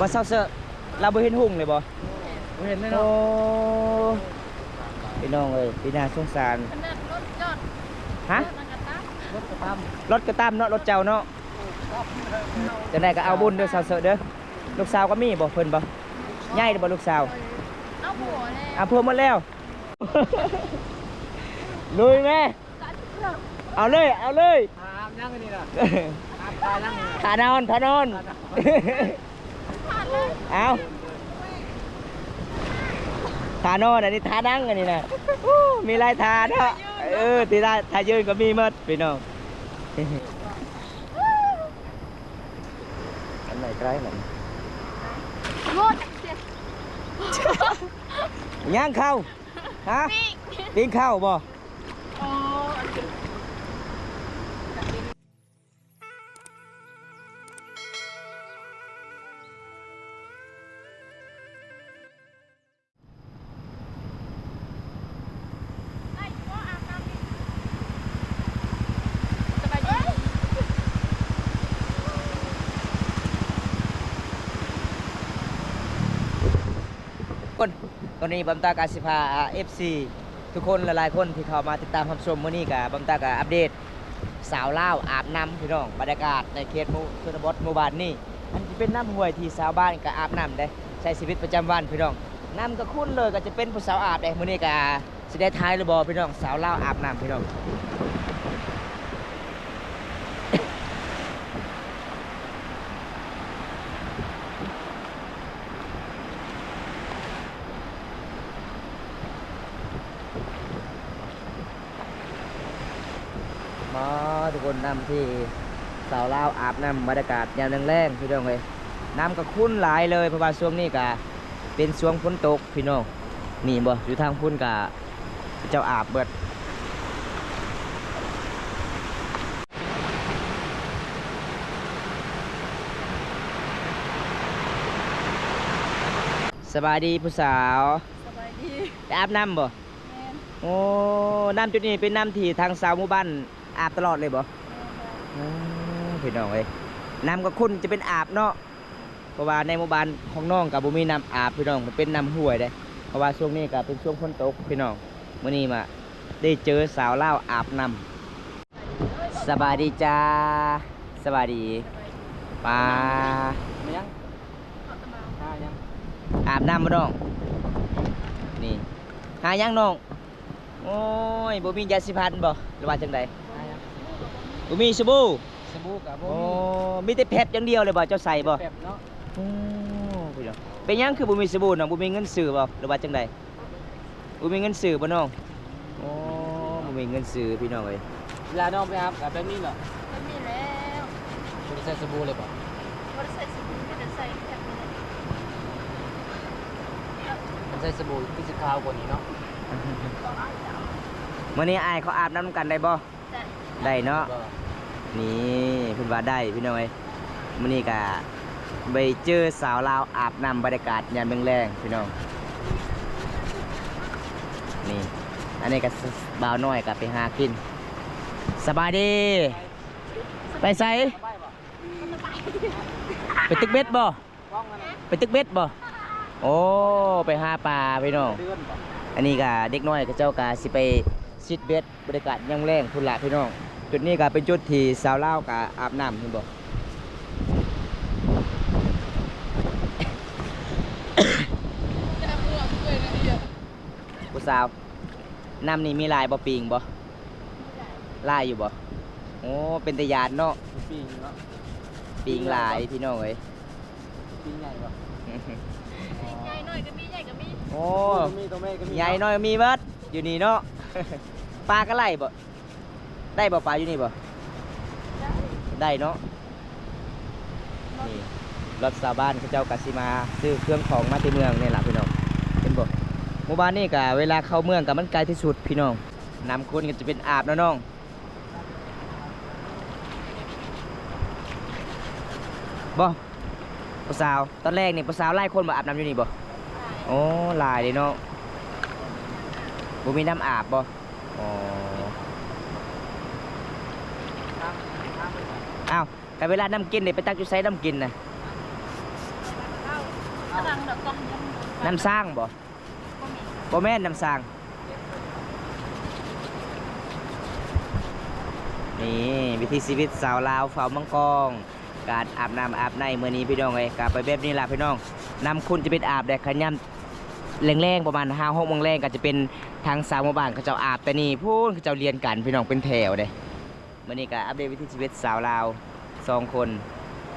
บ่เศร้าเสอะเราบ่เห็นหุ่งเลยบ่เห็นไหมโอ้เนาะพี่น้องเอ้ยพี่น่าสงสารขนาดรถจอดฮะรถกระทำรถกระตามเนาะรถเจ้าเนาะจังได๋ก็เอาบุญเด้อเศร้าเสอะเด้อลูกสาวก็มีบ่เพิ่นบ่ใหญ่เด้อบ่ลูกสาวเอาผัวแล้วเอาพวกหมดแล้ว ลุยแม่เอาเลยเอาเลย นั่งกันนี่ล่ะนั่ง ทานอนทานอนเอาทานอนอันนี้ทานั่งอันนี้นะมีลายทาเนาะตีได้ทายืนก็มีหมดพี่น้องอันไหนใกล้หน่อย รถเจ็บ ย่างเข้าฮะปิ้งเข้าบ่ โอ้ตอนนี้บัมตากาสิพา FC ทุกคนหลายๆคนที่เข้ามาติดตามรับชมมื้อนี้กับบัมตากาอัปเดตสาวลาวอาบน้ำพี่น้องบรรยากาศในเขตชนบทหมู่บ้านนี้อันที่เป็นน้ำห้วยที่ชาวบ้านก็อาบน้ำได้ใช้ชีวิตประจำวันพี่น้องน้ำก็คุ้นเลยก็จะเป็นผู้สาวอาบได้มื้อนี้ก็สิได้ทายหรือบ่พี่น้องสาวลาวอาบน้ำพี่น้องมาทุกคนน้ำที่สาวลาวอาบน้ำบรรยากาศยามแรงๆพี่น้องเลยน้ำก็คุ้นหลายเลยเพราะว่าช่วงนี้ก็เป็นช่วงฝนตกพี่น้องนี่บ่อยู่ทางพุ่นก็เจ้าอาบเบิดสบายดีผู้สาวสบายดี ไปอาบน้ำบ่โอ้น้ำจุดนี้เป็นน้ำที่ทางสาวหมู่บ้านอาบตลอดเลยบ่พี่น้องเอ้ยน้ำก็คุ้นจะเป็นอาบเนาะเพราะว่าในหมู่บ้านของน้องกับบุมีน้ำอาบพี่น้องมันเป็นน้ำห้วยเด้เพราะว่าช่วงนี้ก็เป็นช่วงฝนตกพี่น้องมื้อนี้มาได้เจอสาวลาวอาบน้ำสบายดีจ้าสบายดีปลา ยังยัง อาบน้ำบ่น้องนี่หายังน้องโอ้ยบ่มียาสีฟันบ่หรือว่าจังไดบ่มีสบู่สบู่กับบ่ โอ้มีแต่แพบอย่างเดียวเลยบ่เจ้าใส่บ่ แบบเนาะ โอ้พี่น้องเป็นหยังคือบ่มีสบู่น้องบ่มีเงินซื้อบ่หรือว่าจังไดบ่มีเงินซื้อบ่น้องโอ้บ่มีเงินซื้อพี่น้องเอ้ย เวลาน้องไปอาบกับแบบนี้เหรอ ไม่มีแล้ว คุณใส่สบู่เลยป่ะ บริษัทสบู่ไม่ได้ใส่แค่นี้ มันใส่สบู่ที่สีขาวกว่านี้เนาะ มื้อนี้อ้ายเขาอาบน้ำกันได้บ่ แต่ ได้เนาะนี่เพิ่นว่าได้พี่น้องเอ้ยมื้อนี้ก็ไปเจอสาวลาวอาบน้ำบรรยากาศยามแรงๆพี่น้องนี่อันนี้ก็บ่าวน้อยก็ไปหากินสบายดีไปไสไปตึกเบ็ดบ่ไปตึกเบ็ดบ่โอ้ไปหาปลาพี่น้องอันนี้ก็เด็กน้อยก็เจ้าก็สิไปซิดเบ็ดบรรยากาศยามแรงพุ่นล่ะพี่น้องจุดนี้ก็เป็นจุดที่สาวลาวก็อาบน้ำเห็นบ่ ผู้สาวน้ำนี่มีลายบ่ปิงบ่ลายอยู่บ่โอ้เป็นตะยานเนาะ ปีงเนาะ ปิงลายพี่น้องเอ้ย ปีงใหญ่ป่ะ ใหญ่หน่อยก็มีใหญ่ก็มี โอ้ มีตัวแม่ก็มี ใหญ่น้อยมีเบิดอยู่นี่เนาะ ปลาก็ไล่บ่ได้บ่ปลาอยู่นี่บ่ได้เนาะนี่รถชาวบ้านเขาเจ้าก็สิมาซื้อเครื่องของมาที่เมืองนี่ล่ะพี่น้องเห็นบ่หมู่บ้านนี่ก็เวลาเข้าเมืองก็มันไกลที่สุดพี่น้องน้ำคนก็จะเป็นอาบแล้วน้องบ่ผู้สาวตอนแรกนี่ผู้สาวไล่คนมาอาบน้ำอยู่นี่บ่โอ้หลายเลยเนาะบ่มีน้ำอาบบ่อ๋ออ้าวแต่เวลาน้ำกินนี่ไปตักอยู่ไสน้ำกินน่ะ กำลังดอกกองยัง น้ำสร้างบ่ ก็มี บ่แม่นน้ำสร้างนี่วิถีชีวิตสาวลาวเฝ้ามังกรการอาบน้ำอาบในมื้อนี้พี่น้องเอ้ยกลับไปแบบนี้ล่ะพี่น้องน้ำคุณจะเป็นอาบแดดขยำแรงๆประมาณ5-6 โมงแรงก็จะเป็นทางสาวหมู่บ้านเขาเจ้าอาบแต่นี่พูนเขาเจ้าเรียนกันพี่น้องเป็นแถวเด้มื้อนี้ก็อัปเดตวิถีชีวิตสาวลาว2 คน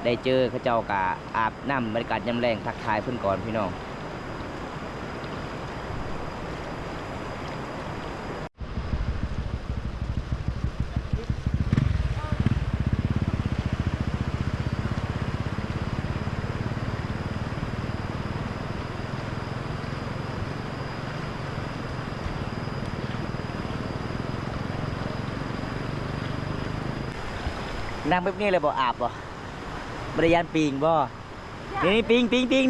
ได้เจอเขาเจ้าก็อาบน้ำบรรยากาศยามแรงทักทายเพิ่นก่อนพี่น้องนั่งแบบนี้เลยบ่อาบบ่บริยานปิงบ่นี่ปิงนี่ปิง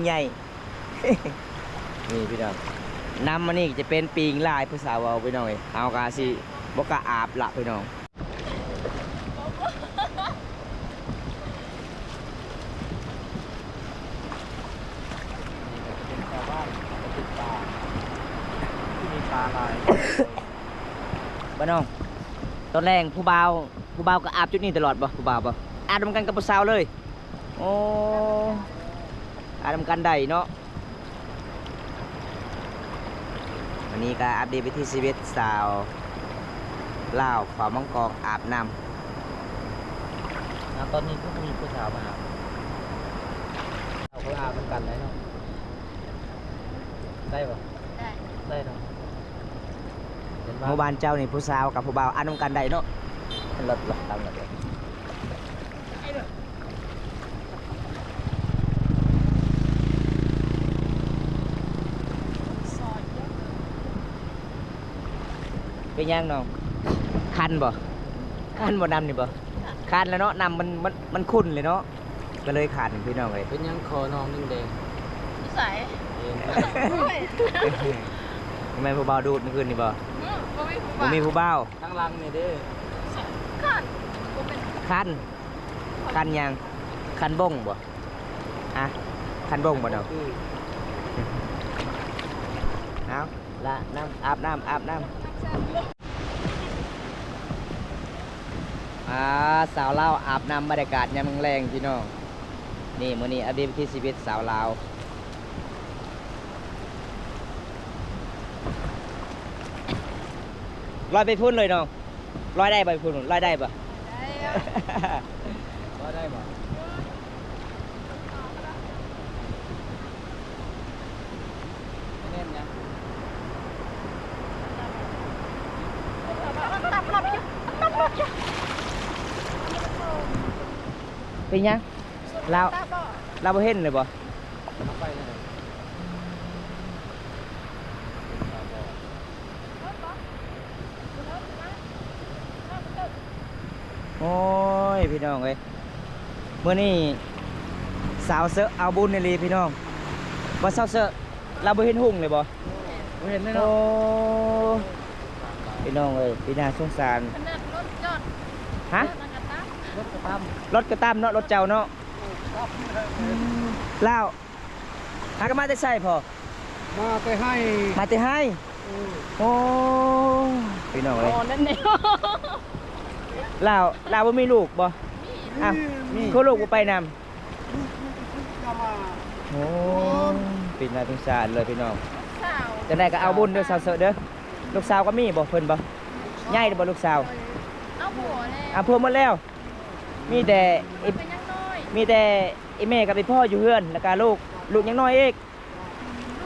ใหญ่ นี่พี่น้องน้ำมันนี่จะเป็นปิงลายภาษาเว้าพี่น้องเอ้ยเอากาสิบ่กะอาบละพี่น้องบ้านน้องตอนแรกผู้บ่าวก็อาบจุดนี้ตลอดบ่ผู้บ่าวบ่อาบนำกันกับผู้สาวเลยโอ้อาบนำกันได้เนาะวันนี้ก็อัปเดตวิถีชีวิตสาวลาวฝ่ามังกรอาบน้ำตอนนี้ก็มีผู้สาวมาเขาอาบนำกันได้เนาะได้บ่ ได้ ได้เนาะหมู่บ้านเจ้านี่ผู้สาวกับผู้บ่าวอาบนำกันได้เนาะลดตามลดเลยเป็นยังน้องคันบ่นำนี่บ่คันแล้วเนาะนำมันขุ่นเลยเนาะก็เลยคันพี่น้องเลย เป็นยังคอน้องนิ่งแดง นิสัย เอง โอ้ย ทำไมผู้บ่าวดูดเมื่อคืนนี่บ่ ก็มีผู้ บ่มีผู้บ่าว ข้างหลังนี่เด้อ ขันก็เป็น คันยังคันบ่งบ่อะคันบ่งบ่เนาะเอาละน้ำอาบน้ำสาวลาวอาบน้ำบรรยากาศยามแรงพี่น้องนี่มื้อนี้อัปเดตวิถีชีวิตสาวลาวลอยไปพุ่นเลยน้องลอยได้บ่ไปพุ่นลอยได้บ่ ได้อะ ว่าได้บ่แน่นยัง เป็นยังเราบ่เห็นเลยบ่ เอาไปเลย โอ้ยพี่น้องเอ้ยมื้อนี้สาวเซอะเอาบุญนี่ลีพี่น้องบ่สาวเซอะเราบ่เห็นหุ่งเลยบ่ บ่เห็นแน่ โอ้ เนาะ พี่น้องเอ้ยพี่น่าสงสาร ขนาดรถจอด ฮะ รถกระตั้ง รถกระตำ รถกระตามเนาะรถเจ้าเนาะลาวหากันมาแต่ใส่พอ มาไปให้ มาแต่ให้โอ้พี่น้องเอ้ย อ๋อนั่นเอง ลาวบ่มีลูกบ่อ้าวเขาลูกบ่ไปนำ โอ้เป็นน่าสงสารเลยพี่น้อง สาว จะได้ก็เอาบุญเด้อสาวเสอะเด้อลูกสาวก็มีบ่เพิ่นบ่ใหญ่เด้อบ่ลูกสาว เอาหัวเลย อ่ะเพิ่มหมดแล้ว มีแต่ไอ้ เป็นยังน้อย มีแต่ไอ้แม่กับไอ้พ่ออยู่เฮือนแล้วก็ลูกยังน้อยอีก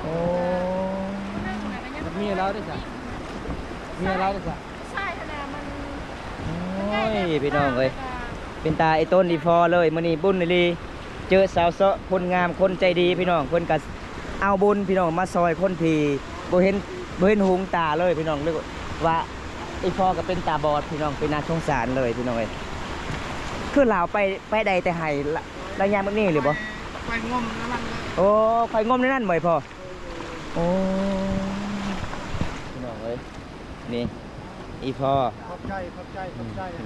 โอ้ มีแล้วได้จ้ะมีแล้วได้จ้ะ ใช่ขนาดมัน โอ้ยพี่น้องเอ้ยเป็นตาไอ้ต้นอีฟอเลยมื้อนี้บุญอีหลีเจอสาวเสอะคนงามคนใจดีพี่น้องเพิ่นก็เอาบุญพี่น้องมาซอยคนที่บ่เห็นหูตาเลยพี่น้องเรียกว่าไอ้พ่อก็เป็นตาบอดพี่น้องเป็นน่าสงสารเลยพี่น้องเอ้ยคือลาวไปใดแต่ให้ระยะแบบนี้หรือบ่ ไปงมน้ำมัน โอ้ข่อยงมในนั่นบ่อยพ่อโอ้พี่น้องเอ้ยนี่อีพ่อ ขอบใจ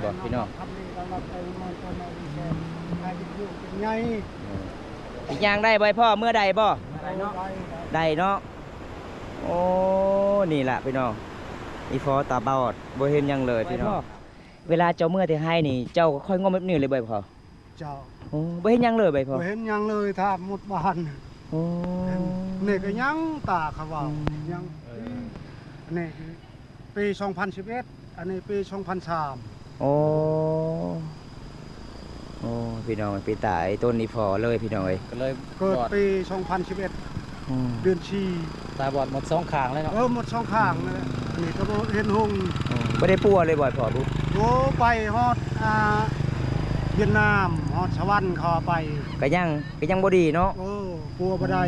บอกพี่น้อง ทำดีสำหรับไอ้มันคนเอาดีแชร์ให้เป็นอยู่เป็นไง พ ยางได้บ่พ่อเมื่อใดบ่ ได้เนาะ ได้เนาะโอ้นี่ล่ะพี่น้องอีฟอตาบอดบ่เห็นหยังเลยพี่น้องเวลาเจ้าเมื่อที่ให้นี่เจ้าก็ค่อยงมแบบนี้เลยบ่พ่อ เจ้า โอ้บ่เห็นหยังเลยบ่พ่อ บ่เห็นหยังเลยถ้าหมดบ้าน โอ้ นี่ก็ยังตาเขาว่ายังอันนี้ปี2011อันนี้ปี2003 โอ้โอ้พี่น้องไปตายต้นนี้พอเลยพี่น้องเอ้ย ก็เลย เกิด บอด ปี2011 อืม เดือนชี ตาบอดหมดสองข้างเลยเนาะ หมดช่องข้างนั่นแหละอันนี้ก็บ่เห็นหง บ่ได้ปัวเลยบ่พ่อปุ๊ โอ้ไปฮอดเวียดนามฮอดสวรรค์เขาไป ก็ยังบ่ดีเนาะ โอ้กลัวบ่ได้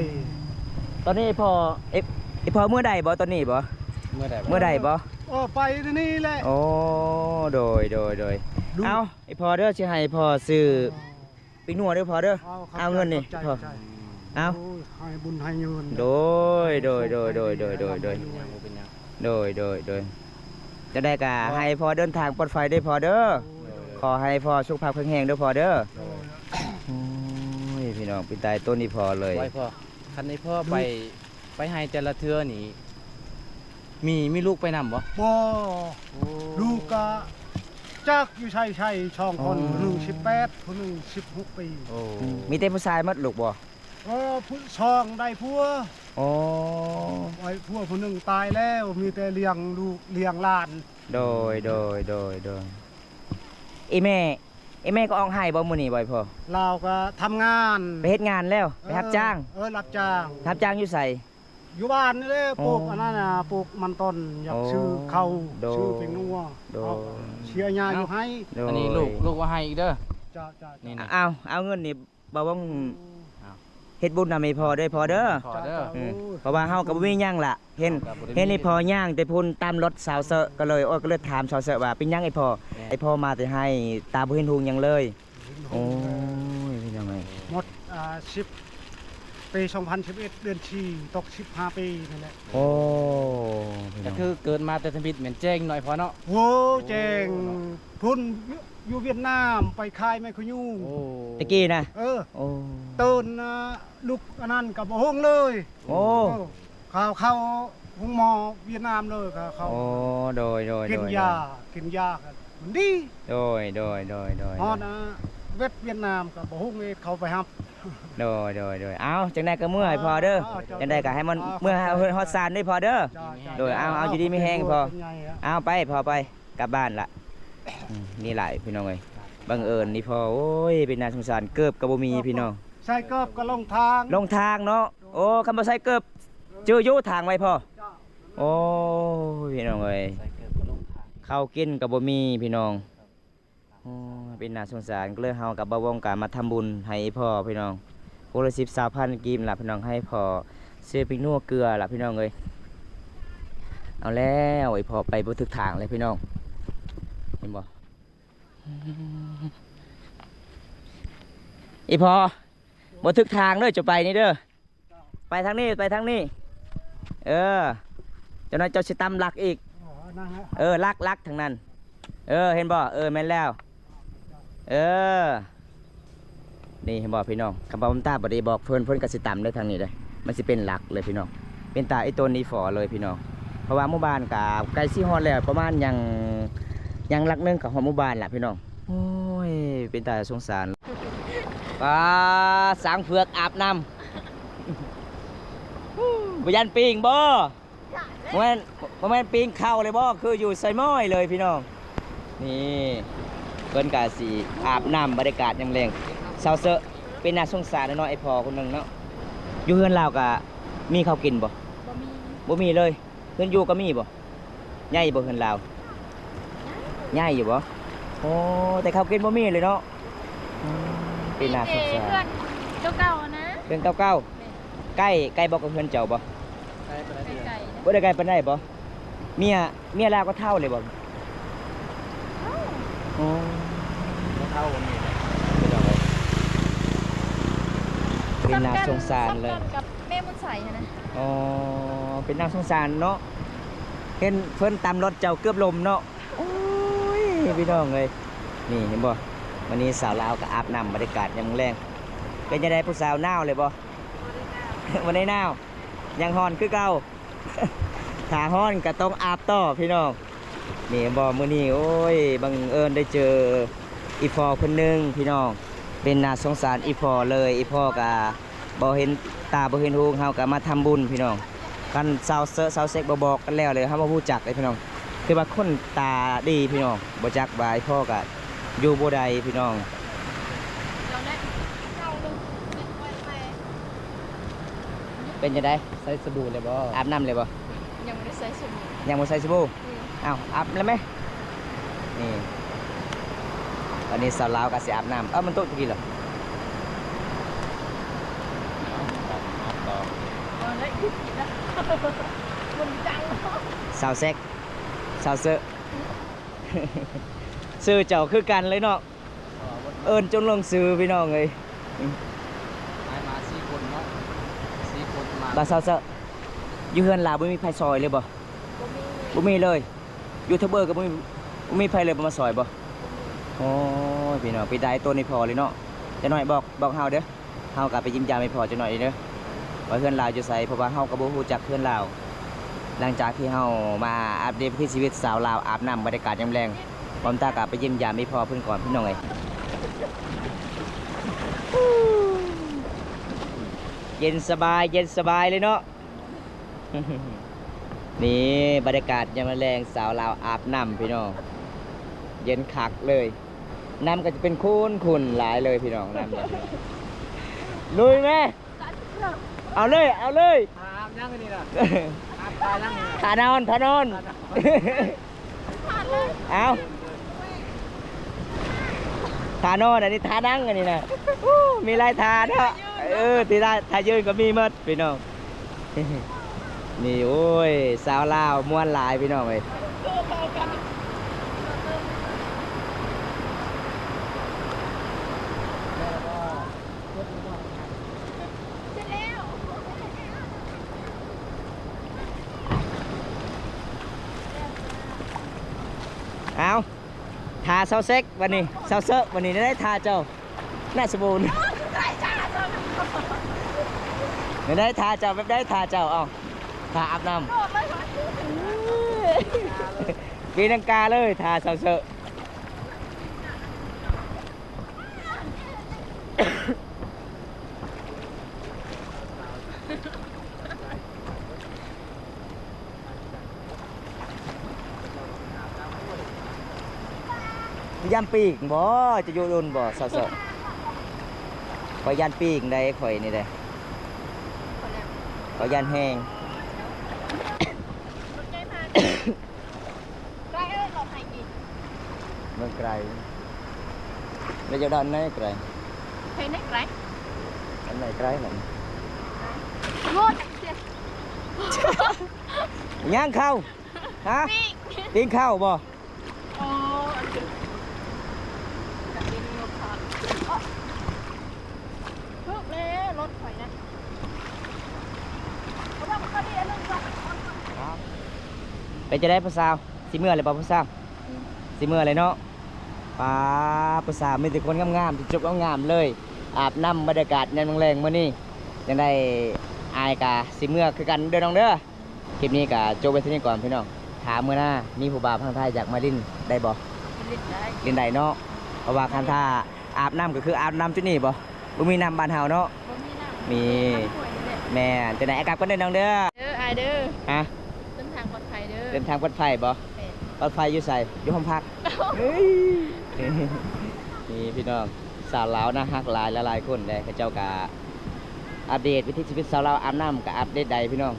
ตอนนี้พ่อพ่อเมื่อใดบ่ตอนนี้บ่ เมื่อใด เมื่อใดบ่ โอ้ไปนี่แหละ โอ้โดย ดู เอาไอ้พ่อเด้อสิให้พ่อซื้อปิ้งนัวเด้อพ่อเด้อ ครับ เอาเงินนี่ ใจ พ่อ ใจ เอา โยให้บุญให้เงิน โดยโดยจะได้กะให้พ่อเดินทางปลอดภัยได้อพ่อเด้อขอให้พ่อสุขภาพแข็งแรงเด้อพ่อเด้อโอ้ยพี่น้องเป็นตายต้นนี้พอเลย ไว้พ่อคันนี้พ่อไปให้แต่ละเทื่อนี่มีลูกไปนำบ่ บ่ลูกก็จักอยู่ใช่ช่องคนคนหนึ่ง18คนหนึ่ง16 ปี โอ้ มีแต่ผู้ชายมัดลูกบ่ ผู้ช่องได้ผัว โอ้ ไว้ผัวคนหนึ่งตายแล้วมีแต่เลี้ยงลูกเลี้ยงหลาน โดยอีแม่ก็อองไห้บ่มื้อนี้บ่อยพ่อ เราก็ทำงาน ไปเฮ็ดงานแล้วไปรับจ้าง รับจ้าง รับจ้างอยู่ไส อยู่บ้านนี่แหละ อ๋อ ปลูกอันนั้นน่ะปลูกมันต้นอยาก อ๋อ ชื่อเขา โด ชื่อเป็นนัว โด เอาเชียร์ยาอยู่ให้ โดย อันนี้ลูกว่าให้อีกเด้อ จ้า นี่นะ เอาเงินนี่บ่ว่างเฮ็ดบุญนำให้พ่อเด้อพ่อเด้อ ขอเด้อ เพราะว่าเฮาก็บ่มีหยังล่ะเห็นนี่พ่อย่างแต่พุ่นตามรถสาวเซอะก็เลยก็เลยถามสาวเซอะว่าเป็นหยังไอ้พ่อมาแต่ให้ตาบ่เห็นหุงหยังเลยโอ้ยพี่น้องเอ้ย หมด10 ปี2011เดือนชีตก15 ปีนั่นแหละ โอ้พี่น้ ก็ อง คือเกิดมาแต่ทมิดเหมือนแจ้งหน่อยพอเนาะ โอ้เจ๋งพุ่นอยู่เวียดนามไปขายไม้ขยุง โอ้ ตะกี้นะ โอ้ ตื่นลูกอันนั้นกับบ่ฮงเลย โอ้ เขาห้องหมอเวียดนามเลยเขา โอ้โดย กินยากันมันดี โดย ฮอดเวียดนามกับบ่ฮงเอ็ดเขาไปรับ โดยเอาจังได๋ก็เมื่อให้พอเด้อจังได๋ก็ให้มันเมื่อฮอดซานได้พอเด้อ โดยเอาอยู่ดีมีแห้งพอ เป็นไงอะ เอาไปพอไปกลับบ้านละนี่หลายพี่น้องเอ้ยบังเอิญนี่พอโอ้ยเป็นน่าสงสารเกือบก็บ่มีพี่น้อง ใส่เกิบก็ลงทาง ลงทางเนาะโอ้คำบ่ใส่เกือบเจออยู่ทางไว้พ่อโอ้ยพี่น้องเอ้ย ใส่เกิดบ่ลงทาง ข้าวกินก็บ่มีพี่น้องโอ้ยเป็นน่าสงสารก็เลยเฮากับบ่วงการมาทำบุญให้พ่อพี่น้องคนละ10-20,000กีบล่ะพี่น้องให้พ่อซื้อพริกนัวเกลือล่ะพี่น้องเอ้ยเอาแล้วไอ้พ่อไปบ่ถึกทางเลยพี่น้องเห็นบ่อีพอบ่ถึกทางเด้อจะไปนี่เด้อไปทางนี้เออเจ้าน้อยเจ้าสิตำลักอีก นั่นฮะ ลักทางนั้นเห็นบ่แม่นแล้วนี่เห็นบ่พี่น้องคำว่าผมตาบ่ได้บอกเพิ่นก็สิตำได้ทางนี้เลยมันสิเป็นหลักเลยพี่น้องเป็นตาไอ้ต้นนี้ฝอเลยพี่น้องเพราะว่าหมู่บ้านกับไกลสิฮอดแล้วประมาณยังหลักหนึงกับฮอดหมู่บ้านล่ะพี่น้องโอ้ยเป็นตาสงสารปลาสางเผือกอาบน้ำ บ่ยันปิงบ่บ่แม่นปิงเข้าเลยบ่คืออยู่ใส่ม้อยเลยพี่น้องนี่เพิ่นก็สิอาบน้ำบรรยากาศยามแลงเซาเซอะเป็นน่าสงสารน้อยไอ้พ่อคนหนึงเนาะอยู่เฮือนลาวก็มีข้าวกินบ่ บ่มี บ่มีเลยเฮือนอยู่ก็มีบ่ใหญ่บ่เฮือนลาวใหญ่อยู่บ่โอ้แต่ข้าวกินบ่มีเลยเนาะเป็นน่าสงสาร เพื่อนเก่าๆนะ เฮือนเก่าๆใกล้บ่กับเฮือนเจ้าบ่ ใส่ไปได้เดือน ไก่ บ่ได้ไกลปานใดบ่เมียลาวก็เท่าเลยบ่อ๋อ บ่เท่าวันนี้ เป็นน่าสงสารเลย กับแม่มุนใส่นะ อ๋อ เป็นน่าสงสารเนาะ เห็นเพิ่นตามรถเจ้าเกือบลมเนาะ โอ้ยพี่น้องเลยนี่เห็นบ่วันนี้สาวลาวก็อาบน้ำบรรยากาศยามแรง เป็นยังไงผู้สาวหนาวเลยบ่ วันนี้หนาวยังฮ้อนคือเก่า ถ้าฮ้อนก็ต้องอาบต่อพี่น้องนี่บ่มื้อนี้โอ้ยบังเอิญได้เจออีพอคนหนึงพี่น้องเป็นน่าสงสารอีพอเลยอีพอก็บ่เห็นตาบ่เห็นหูเฮาก็มาทำบุญพี่น้องกันเซาเซอะเซาเซ็กบ่บอกกันแล้วเลยเฮาบ่รู้จักเลยพี่น้องคือว่าคนตาดีพี่น้องบ่จักว่าอีพ่อก็อยู่บ่ได้พี่น้อง เราได้เข้าลงไปไป เป็นจังได๋ ใส่สบู่เลยบ่ อาบน้ำเลยบ่ ยังไม่ได้ใส่สมุน ยังบ่ใส่สบู่อ้าวอาบแล้วไหมนี่ตอนนี้สาวลาวก็สิอาบน้ำมันโต๊ะตะกี้เหรอ ต่อ เราได้อีกนะมันจัง สาวแซกสาวเซอะ ซื้อเจ้าคือกันเลยเนาะเอิ้นจนลงซื้อพี่น้องเอ้ย มา4คนเนาะ4คนมา บ่สาวเซอะอยู่เฮือนลาวบ่มีไผซอยเลยบ่ บ่มีเลยยูทูบเบอร์ก็บ่มีไผเลยบ่มาซอยบ่โอ้ยพี่น้องไปได้ตัวนี้พอเลยเนาะจะหน่อยบอกเฮาเด้อเฮาก็ไปยิ้มยามให้พอจะหน่อยเด้อว่าเพื่อนลาวอยู่ไสเพราะว่าเฮาก็บ่ฮู้จักเพื่อนลาวหลังจากที่เฮามาอัปเดตวิถีชีวิตสาวลาวอาบน้ำบรรยากาศยามแลงพร้อมตาก็ไปยิ้มยามให้พอเพิ่นก่อนพี่น้องเอ้ยเย็นสบายเลยเนาะ นี่บรรยากาศยามแรงสาวลาวอาบน้ำพี่น้องเย็นคักเลยน้ำก็จะเป็นขุ่นหลายเลยพี่น้องน้ำเนี่ยลุยไหมเอาเลย อาบยังนี่ล่ะอาบตายยังนี่ ทานอนเอาทานอนอันนี้ทานั่งอันนี้นะมีลายทาเนาะที่ทายืนก็มีหมดพี่น้อง นี่โอ้ยสาวลาวม่วนหลายพี่น้องเอ้ย เสร็จแล้ว เอาทาเซาเซ็กวันนี้เซาเซอะวันนี้ได้ทาเจ้าหน้าสมบูรณ์ไม่ได้ทาเจ้าแบบได้ทาเจ้าเอาทาอาบน้ำปีนังกาเลยทาเซาเซอะย่ำปีกบ่จะอยู่ดุนบ่เซาเซอะขอยยันปีกได้ข่อยนี่ได้ขอยยันแห้ง รถใกล้มาใกล้หลบหายกิน เมืองไกลแล้วจะด้านไหนไกล เฮ้ยนี่ไกล อันไหนไกลหน่อย งดเสีย ย่างเข้าฮะ ปีก ตีนเข้าบ่ โอ้จะเป็นรถขาทุกเลยรถถอยนะเพราะว่ามันก็ดีแล้วนึงว่า ไปจะได้ภาษาวสิเมื่อเลยบ่ภาษาวสิเมื่อเลยเนาะป้าภาษาวมีแต่คนงามๆจุกๆงามๆเลยอาบน้ำบรรยากาศยามแรงๆมื้อนี้ยังได้อายกะสิเมื่อคือกันเด้อน้องเด้อคลิปนี้กะจบไว้ที่นี่ก่อนพี่น้องถามมื้อหน้ามีผู้บ่าวทางไทยอยากมาลิ้นได้บ่ ลิ้นได้ ลิ้นได้เนาะเพราะว่าคันท่าอาบน้ำก็คืออาบน้ำจุดนี้บ่บ่มีน้ำบ้านเฮาเนาะ บ่มีน้ำ มี ป่วยนี่แหละ แม่นจะไหนอากาศก็ได้น้องเด้อ เด้ออายเด้อ ฮะ เส้นทางปลอดภัยเด้อ เดินทางปลอดภัยบ่ เป็ด ปลอดภัยอยู่ใส่อยู่ห้องพักเฮ้ยนี่พี่น้องสาวลาวนะฮักหลายหลายๆคนเลยเขาเจ้ากะอัปเดตวิถีชีวิตสาวลาวอาบน้ำกับอัปเดตใดพี่น้อง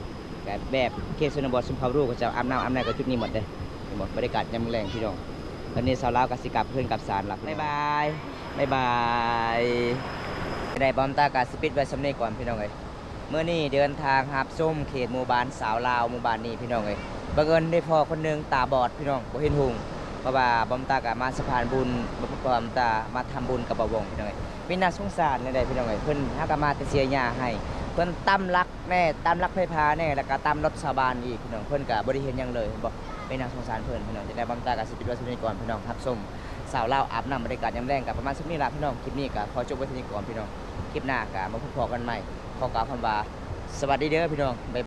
แบบเคสนบทสุมภาพรูเขาเจ้าอาบน้ำอาบน้ำกับจุดนี้หมดเลยหมดบรรยากาศยามแรงพี่น้องตอนนี้สาวลาวกับสิกลับเพื่อนกับสารหลักบ๊ายบายบ๊ายบายได้บอมตากาสปิดไว้สำเนีก่อนพี่น้องเลยเมื่อนี้เดินทางหับส้มเขตหมู่บ้านสาวลาวหมู่บ้านนี้พี่น้องเลยบังเอิญได้พ่อคนหนึงตาบอดพี่น้องบ่เห็นหุง เพราะว่าบอมตากะมาสะพานบุญบอมตามาทำบุญกับบ่าวงพี่น้องเอ้ยเป็นน่าสงสารในใดพี่น้องเอ้ยเพิ่นหากะมาแต่เสียหญ้าให้เพิ่นตำลักแน่ตำลักไฟพาแน่แล้วก็ตำรถชาวบ้านอีกพี่น้องเพิ่นก็บ่ได้เห็นหยังเลยบ่เป็นน่าสงสารเพิ่นพี่น้องจะได้บอมตากะสิปิดไว้ซุนี้ก่อนพี่น้องรับชมสาวลาวอาบน้ำบรรยากาศยามแลงกับประมาณซุนี้ล่ะพี่น้องคลิปนี้ก็ขอจบไว้ที่นี้ก่อนพี่น้อง คลิปหน้าก็มาพบกันใหม่ขอกล่าวคำว่าสวัสดีเด้อพี่น้องบ๊าย